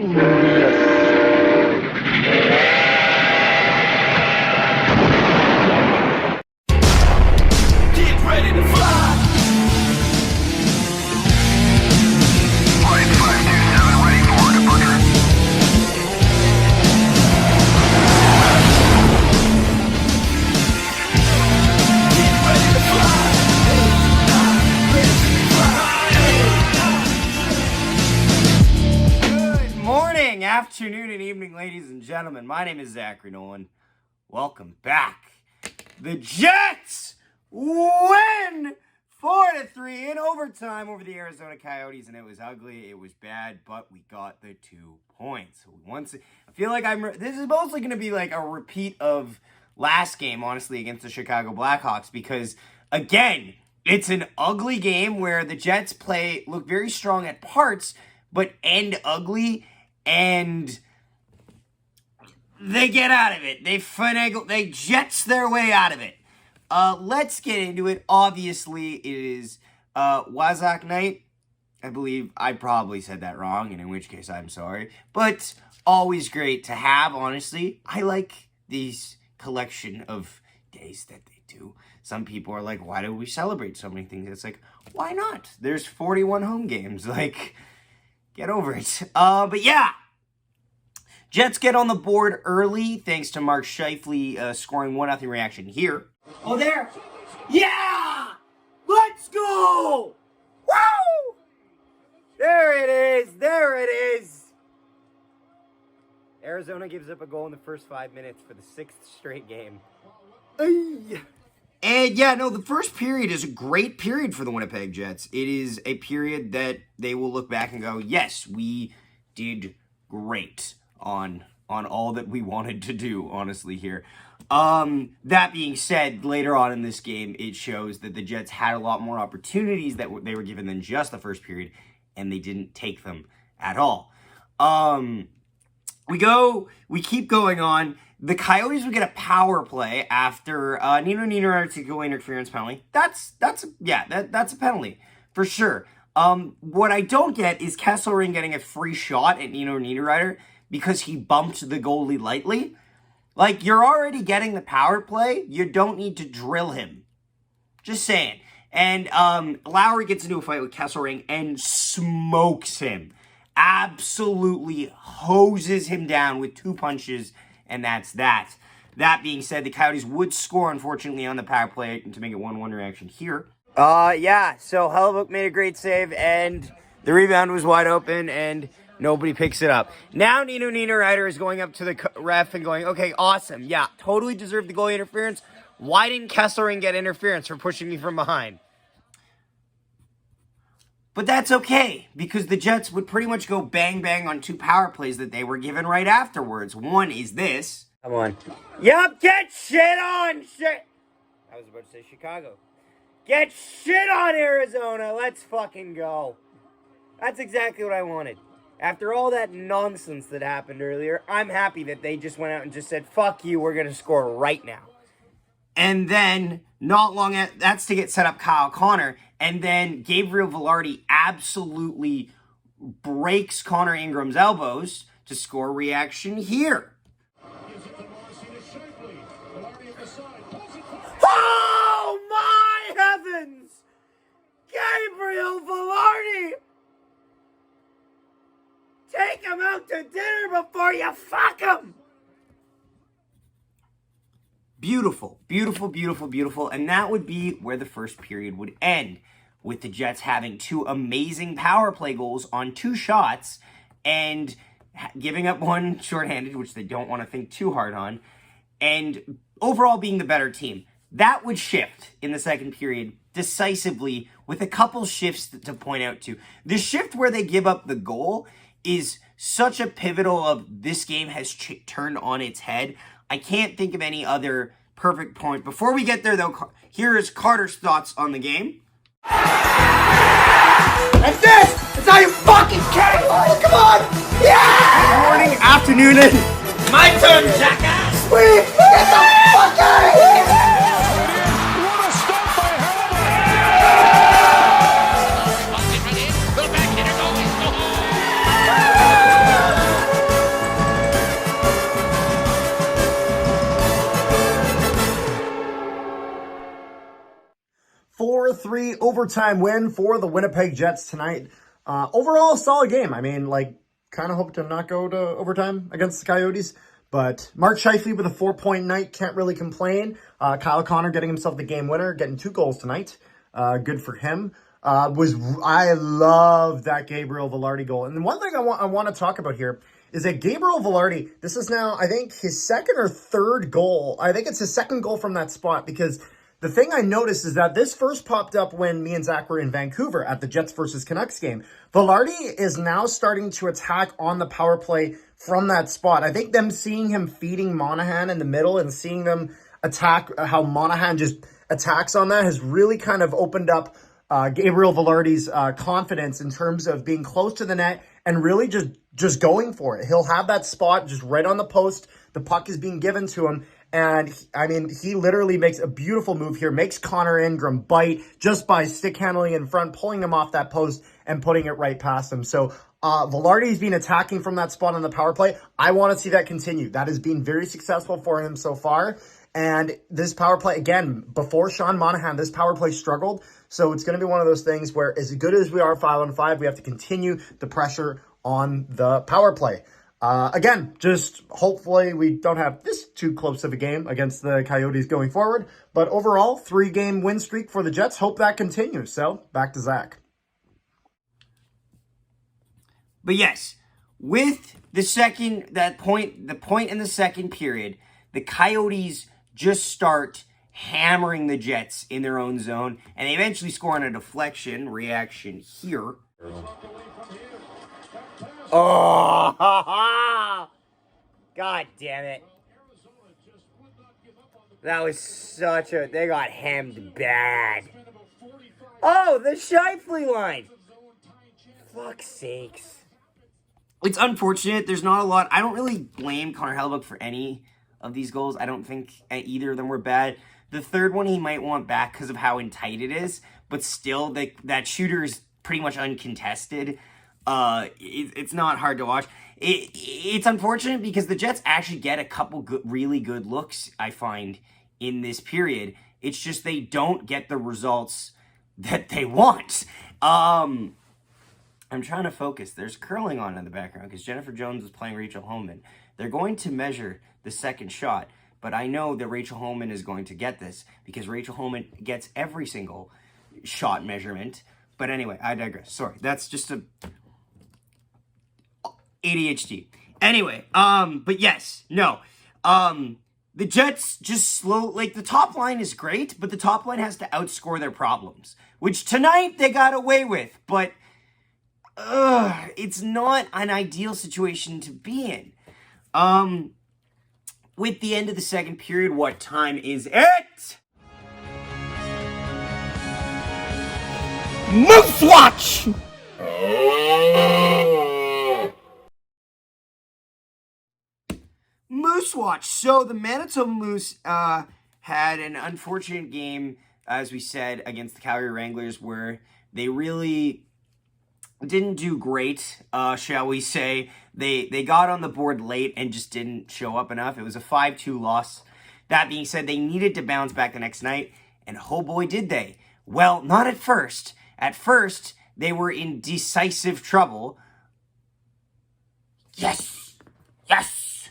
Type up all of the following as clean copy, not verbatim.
ready to fly. Flight 527 ready for departure. Get ready to fly. Good morning, afternoon, and evening, ladies and gentlemen. My name is Zachary Nolan. Welcome back. The Jets win 4-3 in overtime over the Arizona Coyotes, and it was ugly, it was bad, but we got the 2 points. I feel like this is mostly going to be like a repeat of last game, honestly, against the Chicago Blackhawks, because again, it's an ugly game where the Jets look very strong at parts, but end ugly, and they get out of it. They Jets their way out of it. Let's get into it. Obviously, it is Wazak night. I believe I probably said that wrong, and in which case I'm sorry. But always great to have, honestly. I like these collection of days that they do. Some people are like, why do we celebrate so many things? It's like, why not? There's 41 home games. Like, get over it. But yeah. Jets get on the board early thanks to Mark Scheifele scoring 1-0 reaction here. Oh, there. Yeah! Let's go! Woo! There it is. There it is. Arizona gives up a goal in the first 5 minutes for the 6th straight game. And yeah, no, the first period is a great period for the Winnipeg Jets. It is a period that they will look back and go, yes, we did great on all that we wanted to do, honestly, here. That being said, later on in this game, it shows that the Jets had a lot more opportunities that they were given than just the first period, and they didn't take them at all. We keep going on. The Coyotes would get a power play after Nino Niederreiter to goal interference penalty. That's a penalty for sure. What I don't get is Kesselring getting a free shot at Nino Niederreiter because he bumped the goalie lightly. Like, you're already getting the power play. You don't need to drill him. Just saying. And Lowry gets into a fight with Kesselring and smokes him. Absolutely hoses him down with 2 punches, and that's that. That being said, the Coyotes would score, unfortunately, on the power play to make it 1-1 reaction here. Yeah, so Hellebuyck made a great save, and the rebound was wide open, and nobody picks it up. Now Nino Niederreiter is going up to the ref and going, okay, awesome. Yeah, totally deserved the goal interference. Why didn't Kesselring get interference for pushing me from behind? But that's okay, because the Jets would pretty much go bang-bang on 2 power plays that they were given right afterwards. One is this. Come on. Yup, get shit on, shit. I was about to say Chicago. Get shit on, Arizona. Let's fucking go. That's exactly what I wanted. After all that nonsense that happened earlier, I'm happy that they just went out and just said, fuck you, we're going to score right now. And then, not long after, that's to get set up Kyle Connor, and then Gabe Vilardi absolutely breaks Connor Ingram's elbows to score reaction here. Oh my heavens! Gabriel Vilardi! Take him out to dinner before you fuck him! Beautiful, beautiful, beautiful, beautiful. And that would be where the first period would end, with the Jets having 2 amazing power play goals on 2 shots and giving up 1 shorthanded, which they don't want to think too hard on, and overall being the better team. That would shift in the second period decisively with a couple shifts to point out to. The shift where they give up the goal is such a pivotal of this game has turned on its head. I can't think of any other perfect point. Before we get there, though, here is Carter's thoughts on the game. And this is how you fucking kidding! Oh, come on! Yeah! Morning, afternoon, and My turn, jackass! sweet! Get the fuck out of here! What a stop by Hellebuyck! ARI-3 overtime win for the Winnipeg Jets tonight. Overall, solid game. I mean, like, kind of hope to not go to overtime against the Coyotes. But Mark Scheifele with a 4-point night, can't really complain. Kyle Connor getting himself the game winner, getting 2 goals tonight. Good for him. I love that Gabriel Vilardi goal. And one thing I want to talk about here is that Gabriel Vilardi, this is now, I think, his second or third goal. I think it's his second goal from that spot, because the thing I noticed is that this first popped up when me and Zach were in Vancouver at the Jets versus Canucks game. Vilardi is now starting to attack on the power play from that spot. I think them seeing him feeding Monahan in the middle and seeing them attack, how Monahan just attacks on that, has really kind of opened up Gabriel Vilardi's confidence in terms of being close to the net and really just going for it. He'll have that spot just right on the post. The puck is being given to him. And, I mean, he literally makes a beautiful move here, makes Connor Ingram bite just by stick handling in front, pulling him off that post and putting it right past him. So, Vilardi's been attacking from that spot on the power play. I want to see that continue. That has been very successful for him so far. And this power play, again, before Sean Monahan, this power play struggled. So it's going to be one of those things where, as good as we are 5-on-5, we have to continue the pressure on the power play. Again, just hopefully we don't have this too close of a game against the Coyotes going forward. But overall, 3-game win streak for the Jets. Hope that continues. So, back to Zach. But yes, with the point in the second period, the Coyotes just start hammering the Jets in their own zone, and they eventually score on a deflection reaction here. Oh, God damn it. That was they got hemmed bad. Oh, the Scheifele line. Fuck's sakes. It's unfortunate. There's not a lot. I don't really blame Connor Hellebuyck for any of these goals. I don't think either of them were bad. The third one he might want back because of how in tight it is, but still, that shooter is pretty much uncontested. It's not hard to watch. It's unfortunate because the Jets actually get a couple really good looks, I find, in this period. It's just they don't get the results that they want. I'm trying to focus. There's curling on in the background because Jennifer Jones is playing Rachel Homan. They're going to measure the second shot, but I know that Rachel Homan is going to get this because Rachel Homan gets every single shot measurement. But anyway, I digress. Sorry, that's just a ADHD. Anyway, but yes, no. The Jets just the top line is great, but the top line has to outscore their problems, which tonight they got away with, but it's not an ideal situation to be in. With the end of the second period, what time is it? Moose Watch! Moose Watch. So the Manitoba Moose had an unfortunate game, as we said, against the Calgary Wranglers, where they really didn't do great, shall we say. They got on the board late and just didn't show up enough. It was a 5-2 loss. That being said, they needed to bounce back the next night, and oh boy did they. Well, not at first. At first, they were in decisive trouble. Yes! Yes!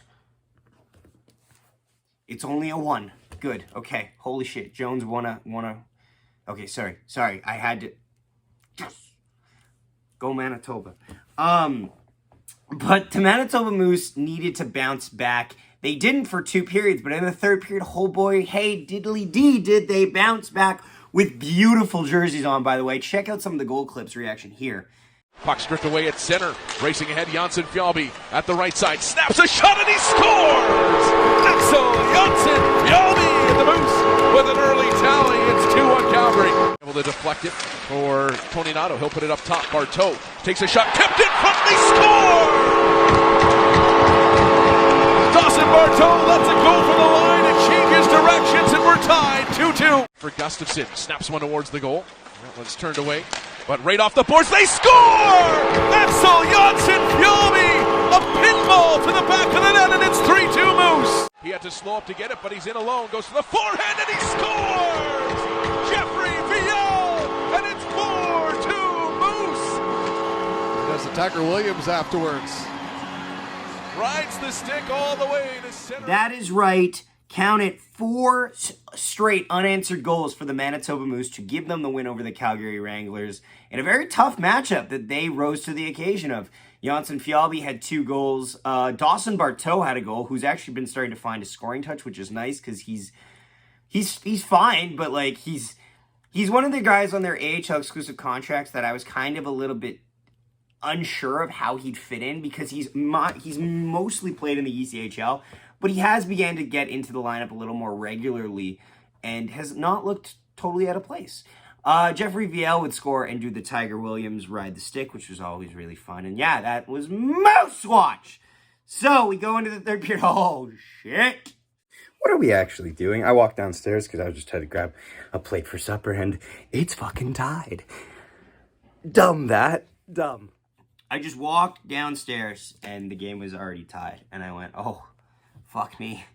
It's only a 1. Good. Okay. Holy shit. Jones wanna... Okay, sorry. I had to... Yes! Go Manitoba. But the Manitoba Moose needed to bounce back. They didn't for 2 periods, but in the third period, oh boy, hey, diddly-dee, did they bounce back with beautiful jerseys on, by the way. Check out some of the goal clips reaction here. Puck stripped away at center. Racing ahead, Janssen Fjallby at the right side. Snaps a shot and he scores! Axel Janssen Fjallby in the Moose with an early tally. It's 2-1 Calgary. Able to deflect it for Tony Nato. He'll put it up top. Barteau takes a shot. Kept it from the score! Dawson Barteau lets it go for the line and changes directions, and we're tied 2-2. For Gustafsson. Snaps one towards the goal. That one's turned away. But right off the boards, they score! Axel Janssen Fjallby! A pinball to the back of the net, and it's 3-2 Moose! He had to slow up to get it, but he's in alone. Goes to the forehand, and he scores! Jeffrey Viel and it's 4-2 Moose. Does the Tiger Williams afterwards. Rides the stick all the way to center. That is right. Count it, 4 straight unanswered goals for the Manitoba Moose to give them the win over the Calgary Wranglers in a very tough matchup that they rose to the occasion of. Janssen Fjallby had 2 goals. Dawson Barteau had a goal, who's actually been starting to find a scoring touch, which is nice because he's fine, but like he's one of the guys on their AHL exclusive contracts that I was kind of a little bit unsure of how he'd fit in because he's mostly played in the ECHL, but he has began to get into the lineup a little more regularly and has not looked totally out of place. Jeffrey Viel would score and do the Tiger Williams ride the stick, which was always really fun. And yeah, that was Moose Watch. So we go into the third period. Oh, shit. What are we actually doing? I walked downstairs because I was just trying to grab a plate for supper and it's fucking tied. Dumb. I just walked downstairs and the game was already tied. And I went, oh, fuck me.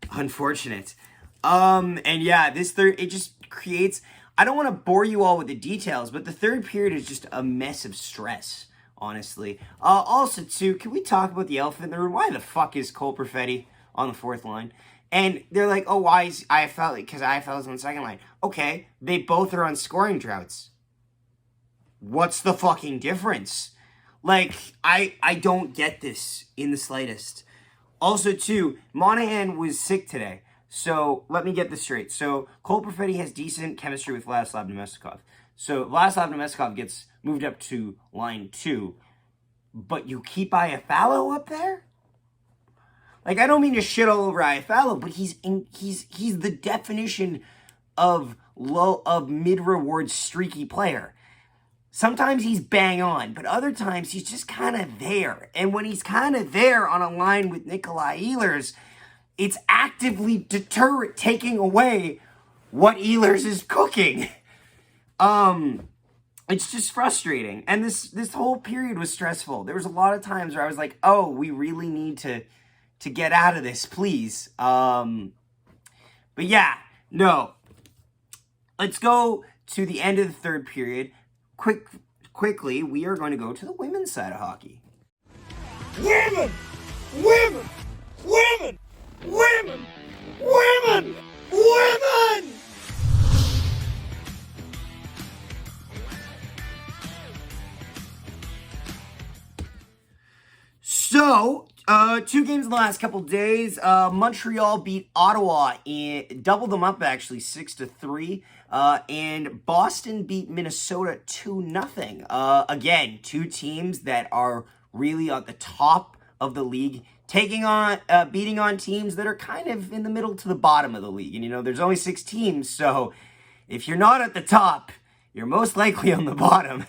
Unfortunate. And yeah, it just creates... I don't want to bore you all with the details, but the third period is just a mess of stress, honestly. Also, too, can we talk about the elephant in the room? Why the fuck is Cole Perfetti on the fourth line? And they're like, oh, why is IFL? Because IFL is on the second line. Okay, they both are on scoring droughts. What's the fucking difference? Like, I don't get this in the slightest. Also, too, Monahan was sick today. So, let me get this straight. So, Cole Perfetti has decent chemistry with Vladislav Nemestikov. So, Vladislav Nemestikov gets moved up to line 2. But you keep Iafallo up there? Like, I don't mean to shit all over Iafallo, but he's the definition of mid-reward streaky player. Sometimes he's bang on, but other times he's just kind of there. And when he's kind of there on a line with Nikolai Ehlers, it's actively taking away what Ehlers is cooking. It's just frustrating. And this whole period was stressful. There was a lot of times where I was like, oh, we really need to get out of this, please. But yeah, no. Let's go to the end of the third period. Quickly, we are going to go to the women's side of hockey. Women! Women! Women! Women! Women! Women! So, 2 games in the last couple days. Montreal beat Ottawa and doubled them up actually 6-3. And Boston beat Minnesota 2-0. Again, 2 teams that are really at the top of the league, beating on teams that are kind of in the middle to the bottom of the league. And, you know, there's only 6 teams, so if you're not at the top, you're most likely on the bottom.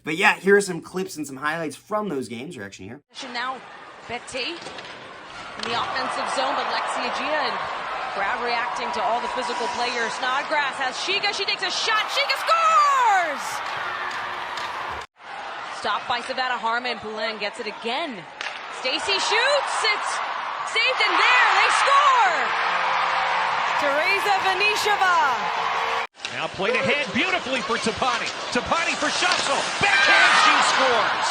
But yeah, here are some clips and some highlights from those games. You're actually here. Now, Betty in the offensive zone, but Lexi Agia and crowd reacting to all the physical players. Snodgrass has Shiga. She takes a shot. Shiga scores! Stopped by Savannah Harmon. Poulin gets it again. Stacy shoots. It's saved, and there they score! Teresa Venisheva. Now played ahead beautifully for Tapani. Tapani for Shussel. Backhand, she scores!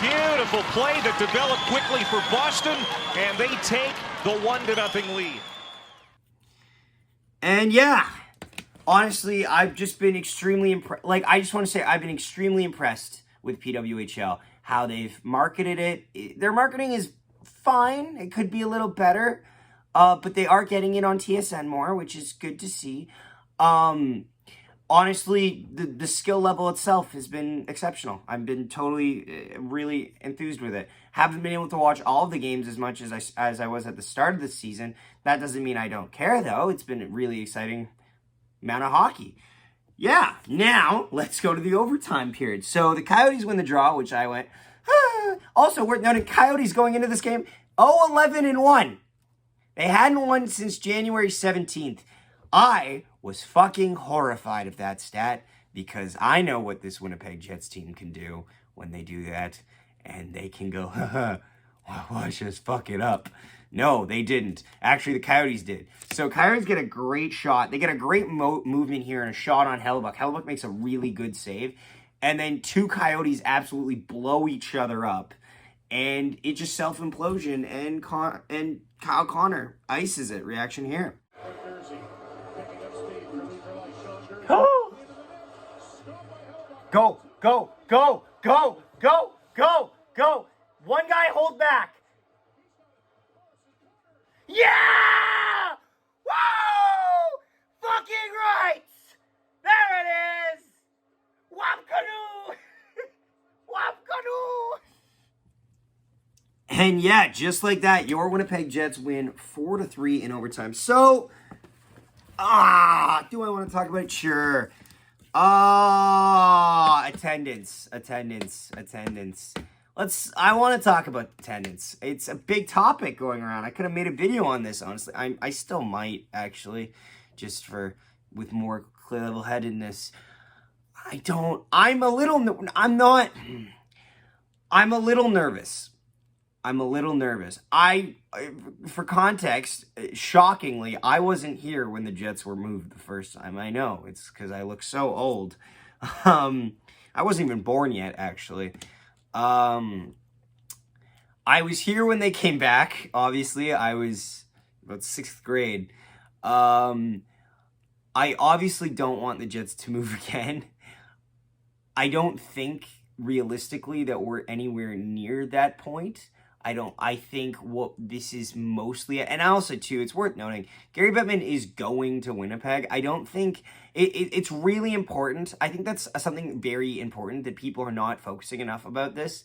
Beautiful play that developed quickly for Boston, and they take the 1-0 lead. And yeah, honestly, I've just been extremely impressed. Like, I just want to say I've been extremely impressed with PWHL, how they've marketed it. Their marketing is fine. It could be a little better, but they are getting it on TSN more, which is good to see. Honestly, the skill level itself has been exceptional. I've been totally, really enthused with it. Haven't been able to watch all of the games as much as I was at the start of the season. That doesn't mean I don't care, though. It's been a really exciting amount of hockey. Yeah, now let's go to the overtime period. So the Coyotes win the draw, which I went, ah. Also worth noting, Coyotes going into this game, 0-11-1. They hadn't won since January 17th. I was fucking horrified of that stat because I know what this Winnipeg Jets team can do when they do that. And they can go, watch us fuck it up. No, they didn't. Actually, the Coyotes did. So Coyotes get a great shot. They get a great movement here and a shot on Hellebuck. Hellebuck makes a really good save. And then two Coyotes absolutely blow each other up. And it just self-implosion. And Kyle Connor ices it. Reaction here. Go! Go, go, go, go, go, go, go. One guy hold back. Yeah! Whoa! Fucking right! There it is! Wapkanu! Wapkanu! And yeah, just like that, your Winnipeg Jets win 4-3 in overtime. So, do I want to talk about it? Sure. Attendance. I want to talk about attendance. It's a big topic going around. I could have made a video on this, honestly. I still might, actually, just with more clear headedness. I'm a little nervous. For context, shockingly, I wasn't here when the Jets were moved the first time. I know, it's because I look so old. I wasn't even born yet, actually. I was here when they came back. Obviously, I was about 6th grade. I obviously don't want the Jets to move again. I don't think, realistically, that we're anywhere near that point. I think what this is mostly, and also, too, it's worth noting, Gary Bettman is going to Winnipeg. I don't think, it's really important. I think that's something very important that people are not focusing enough about this.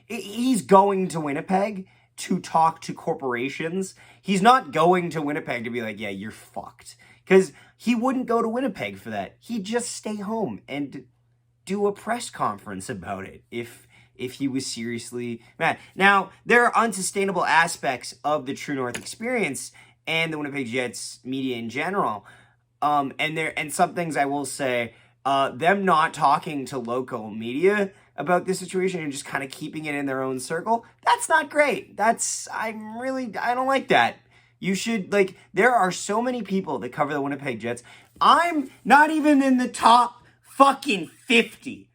He's going to Winnipeg to talk to corporations. He's not going to Winnipeg to be like, yeah, you're fucked. Because he wouldn't go to Winnipeg for that. He'd just stay home and do a press conference about it if he was seriously mad. Now, there are unsustainable aspects of the True North experience and the Winnipeg Jets media in general. And some things I will say, them not talking to local media about this situation and just kind of keeping it in their own circle, that's not great. I don't like that. You should, there are so many people that cover the Winnipeg Jets. I'm not even in the top fucking 50.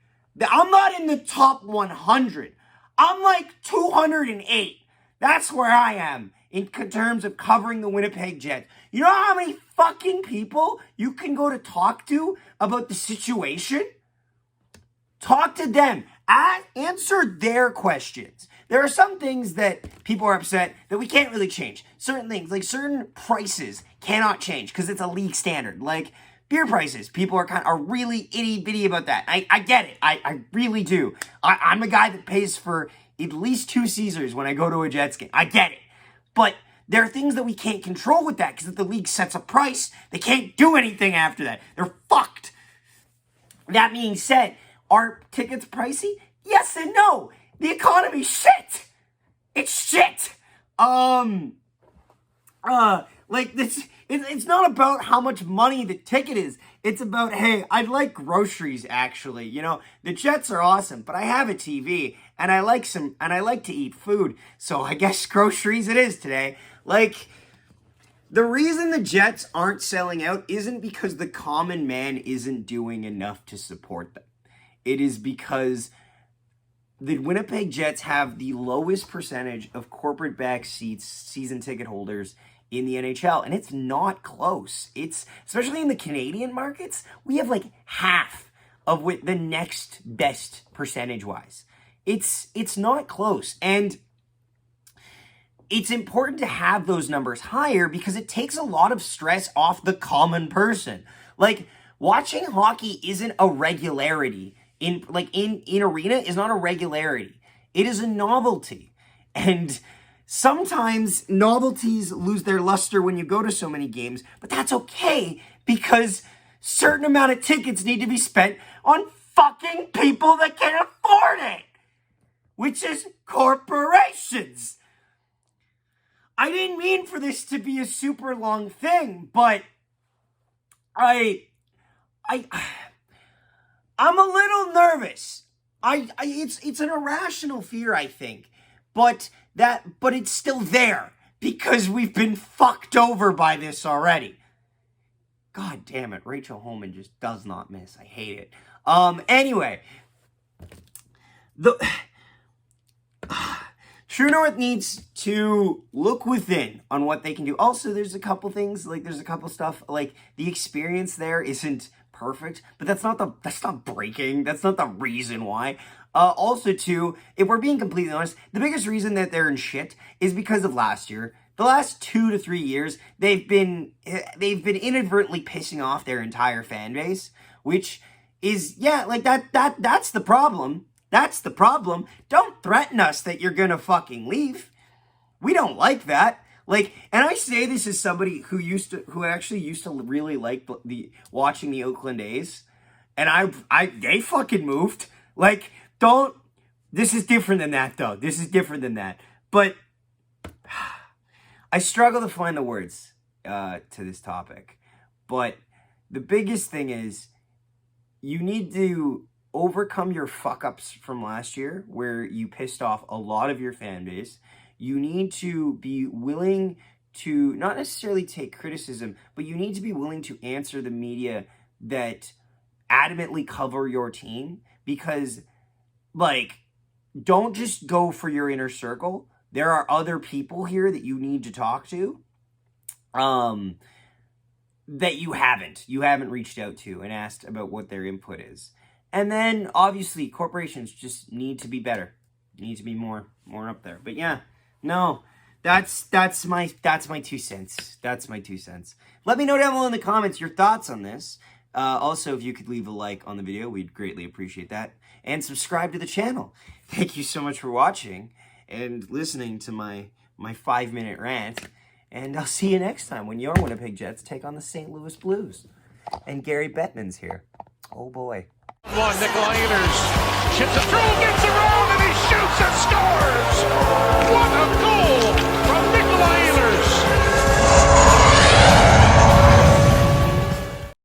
I'm not in the top 100. I'm like 208. That's where I am in terms of covering the Winnipeg Jets. You know how many fucking people you can go to talk to about the situation? Talk to them. Answer their questions. There are some things that people are upset that we can't really change. Certain things, like certain prices, cannot change because it's a league standard. Like beer prices, people are really itty-bitty about that. I get it. I really do. I'm a guy that pays for at least 2 Caesars when I go to a Jets game. I get it. But there are things that we can't control with that because if the league sets a price, they can't do anything after that. They're fucked. That being said, are tickets pricey? Yes and no. The economy's shit. It's shit. It's not about how much money the ticket is. It's about, hey, I like groceries, actually. You know, the Jets are awesome, but I have a TV, and I like to eat food, so I guess groceries it is today. The reason the Jets aren't selling out isn't because the common man isn't doing enough to support them. It is because the Winnipeg Jets have the lowest percentage of corporate back seats, season ticket holders in the NHL, and it's not close. It's, especially in the Canadian markets, we have half of what the next best percentage-wise. It's not close, and it's important to have those numbers higher because it takes a lot of stress off the common person. Watching hockey isn't a regularity. In arena is not a regularity. It is a novelty. And sometimes novelties lose their luster when you go to so many games, but that's okay because certain amount of tickets need to be spent on fucking people that can afford it, which is corporations. I didn't mean for this to be a super long thing, but I'm a little nervous. It's an irrational fear, I think, but it's still there because we've been fucked over by this already. God damn it, Rachel Holman just does not miss. I hate it. Anyway, True North needs to look within on what they can do. Also, there's a couple things, like there's a couple stuff, like the experience there isn't perfect, but that's not breaking. That's not the reason why. Also, too, if we're being completely honest, the biggest reason that they're in shit is because of last year. The last 2 to 3 years, they've been inadvertently pissing off their entire fan base, which is, yeah, like that's the problem. That's the problem. Don't threaten us that you're gonna fucking leave. We don't like that. Like, and I say this as somebody who actually used to really like watching the Oakland A's, and they fucking moved. Like, this is different than that, though. This is different than that. But I struggle to find the words to this topic. But the biggest thing is you need to overcome your fuck-ups from last year where you pissed off a lot of your fan base. You need to be willing to not necessarily take criticism, but you need to be willing to answer the media that adamantly cover your team, because, like, don't just go for your inner circle. There are other people here that you need to talk to that you haven't reached out to and asked about what their input is. And then, obviously, corporations just need to be better. Need to be more up there. But yeah, no, that's my 2 cents. That's my 2 cents. Let me know down below in the comments your thoughts on this. Also, if you could leave a like on the video, we'd greatly appreciate that. And subscribe to the channel. Thank you so much for watching and listening to my 5-minute rant. And I'll see you next time when your Winnipeg Jets take on the St. Louis Blues. And Gary Bettman's here. Oh boy. One, Nikolai Ehlers chips it through, gets around, and he shoots and scores! What a